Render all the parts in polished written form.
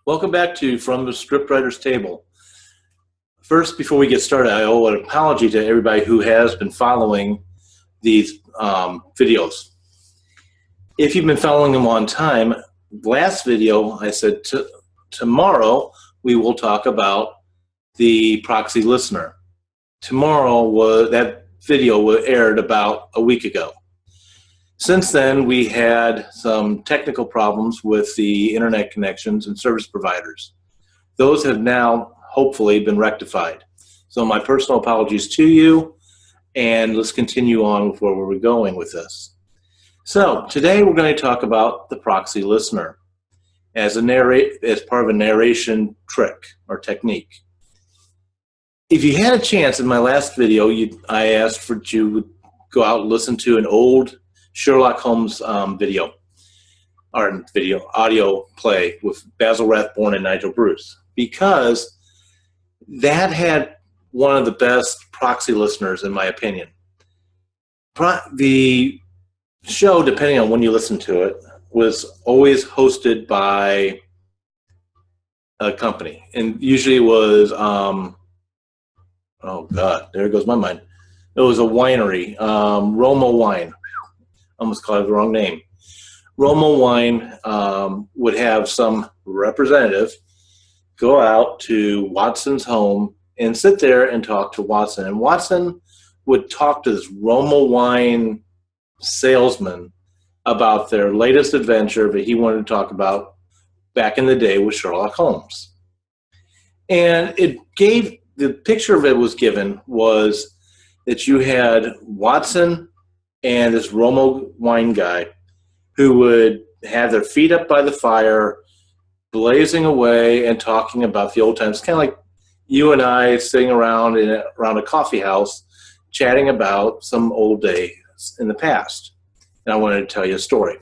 Welcome back to From the Scriptwriter's Table. First, before we get started, I owe an apology to everybody who has been following these videos. If you've been following them on time, last video I said tomorrow we will talk about the Proxy Listener. That video aired about a week ago. Since then, we had some technical problems with the internet connections and service providers. Those have now hopefully been rectified. So my personal apologies to you, and let's continue on with where we're going with this. So today we're going to talk about the Proxy Listener as part of a narration trick or technique. If you had a chance in my last video, I asked for you to go out and listen to an old Sherlock Holmes audio play with Basil Rathbone and Nigel Bruce, because that had one of the best proxy listeners, in my opinion. The show, depending on when you listen to it, was always hosted by a company, and usually it was oh god, there goes my mind. It was a winery, Roma Wine. Almost called it the wrong name. Roma Wine would have some representative go out to Watson's home and sit there and talk to Watson. And Watson would talk to this Roma Wine salesman about their latest adventure that he wanted to talk about back in the day with Sherlock Holmes. And the picture of it was given was that you had Watson and this Roma Wine guy who would have their feet up by the fire, blazing away and talking about the old times, kind of like you and I sitting around around a coffee house chatting about some old days in the past. And I wanted to tell you a story.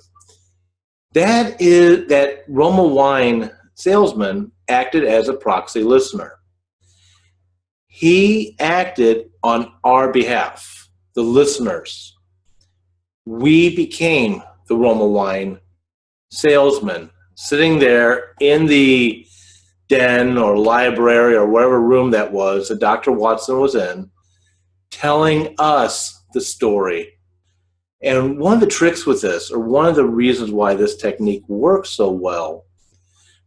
That Roma Wine salesman acted as a proxy listener. He acted on our behalf, the listeners. We became the Roma Wine salesman, sitting there in the den or library or whatever room that was that Dr. Watson was in, telling us the story. And one of the tricks with this, or one of the reasons why this technique works so well,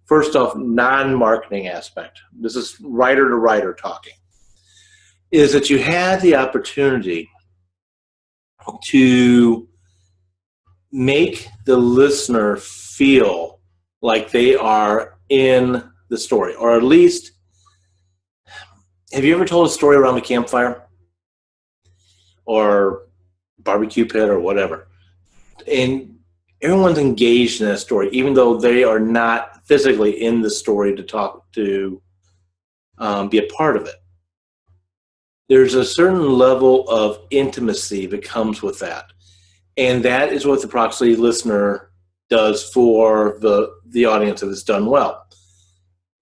first off, non-marketing aspect, this is writer to writer talking, is that you had the opportunity to make the listener feel like they are in the story, or at least, have you ever told a story around a campfire or barbecue pit or whatever, and everyone's engaged in that story, even though they are not physically in the story to be a part of it? There's a certain level of intimacy that comes with that. And that is what the proxy listener does for the audience if it's done well.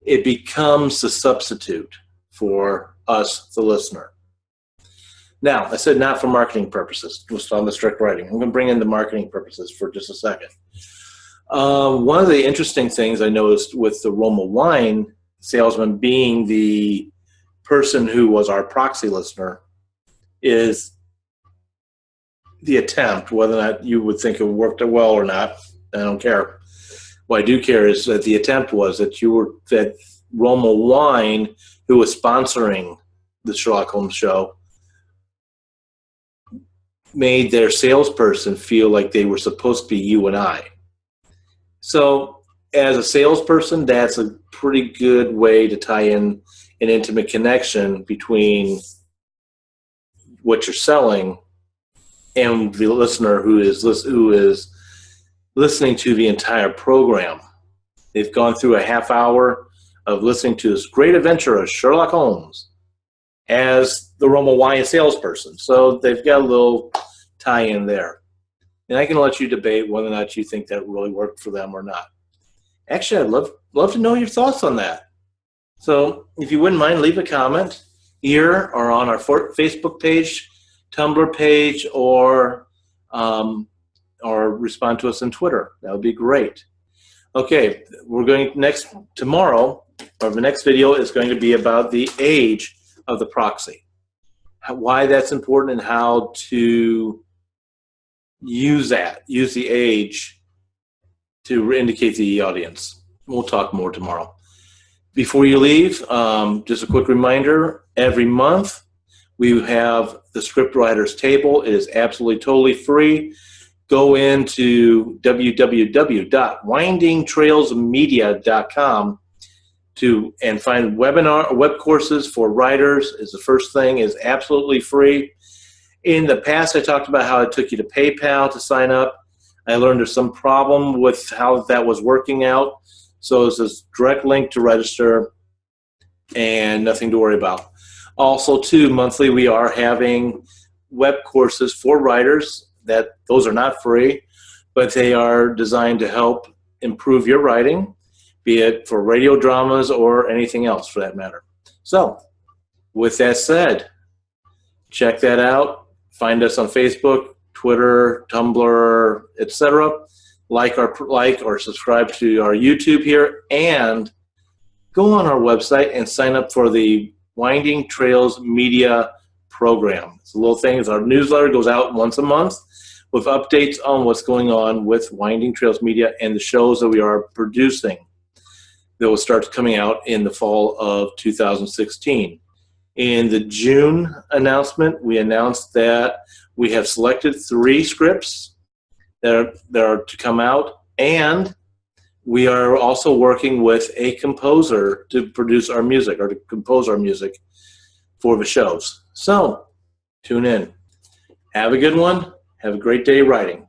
It becomes the substitute for us, the listener. Now, I said not for marketing purposes, just on the strict writing. I'm going to bring in the marketing purposes for just a second. One of the interesting things I noticed with the Roma Wine salesman being the person who was our proxy listener is the attempt. Whether or not you would think it worked well or not, I don't care. What I do care is that the attempt was that Roma Wine, who was sponsoring the Sherlock Holmes show, made their salesperson feel like they were supposed to be you and I. So as a salesperson, that's a pretty good way to tie in an intimate connection between what you're selling and the listener who is listening to the entire program. They've gone through a half hour of listening to this great adventure of Sherlock Holmes as the Roma Wine salesperson. So they've got a little tie-in there. And I can let you debate whether or not you think that really worked for them or not. Actually, I'd love to know your thoughts on that. So if you wouldn't mind, leave a comment here or on our Facebook page, Tumblr page, or respond to us on Twitter. That would be great. Okay, we're going tomorrow, or the next video is going to be about the age of the proxy, why that's important, and how to use the age to indicate the audience. We'll talk more tomorrow. Before you leave, just a quick reminder, every month we have the script writers table. It is absolutely totally free. Go into www.windingtrailsmedia.com and find web courses for writers. Is the first thing, is absolutely free. In the past, I talked about how it took you to PayPal to sign up. I learned there's some problem with how that was working out. So it's this direct link to register and nothing to worry about. Also, too, monthly we are having web courses for writers. Those are not free, but they are designed to help improve your writing, be it for radio dramas or anything else for that matter. So, with that said, check that out. Find us on Facebook, Twitter, Tumblr, etc. Like or subscribe to our YouTube here, and go on our website and sign up for the Winding Trails Media program. It's a little thing. It's our newsletter, goes out once a month with updates on what's going on with Winding Trails Media and the shows that we are producing that will start coming out in the fall of 2016. In the June announcement, we announced that we have selected 3 scripts that are to come out, and we are also working with a composer to produce our music, or to compose our music for the shows. So, tune in. Have a good one. Have a great day writing.